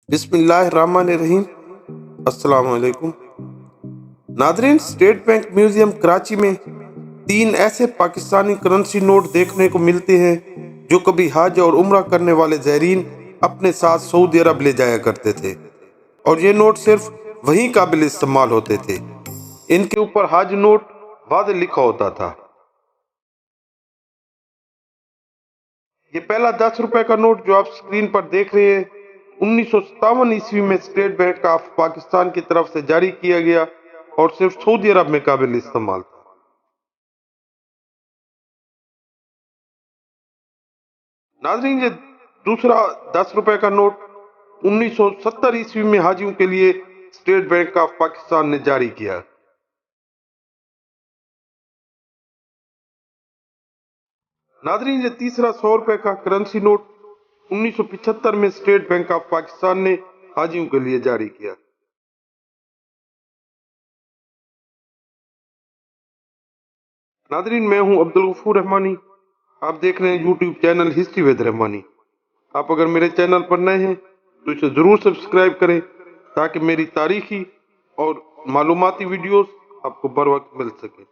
بسم اللہ الرحمن الرحیم۔ السلام علیکم ناظرین، اسٹیٹ بینک میوزیم کراچی میں 3 ایسے پاکستانی کرنسی نوٹ دیکھنے کو ملتے ہیں جو کبھی حج اور عمرہ کرنے والے زائرین اپنے ساتھ سعودی عرب لے جایا کرتے تھے، اور یہ نوٹ صرف وہیں قابل استعمال ہوتے تھے۔ ان کے اوپر حج نوٹ واضح لکھا ہوتا تھا۔ یہ پہلا 10 روپے کا نوٹ جو آپ سکرین پر دیکھ رہے ہیں 1957 عیسوی میں اسٹیٹ بینک آف پاکستان کی طرف سے جاری کیا گیا اور صرف سعودی عرب میں قابل استعمال تھا۔ ناظرین، یہ دوسرا 10 روپے کا نوٹ 1970 عیسوی میں حاجیوں کے لیے اسٹیٹ بینک آف پاکستان نے جاری کیا۔ ناظرین، یہ تیسرا 100 روپے کا کرنسی نوٹ 1975 میں اسٹیٹ بینک آف پاکستان نے حاجیوں کے لیے جاری کیا۔ ناظرین، میں ہوں عبدالغفور رحمانی، آپ دیکھ رہے ہیں یوٹیوب چینل ہسٹری ود رحمانی۔ آپ اگر میرے چینل پر نئے ہیں تو اسے ضرور سبسکرائب کریں تاکہ میری تاریخی اور معلوماتی ویڈیوز آپ کو بر وقت مل سکیں۔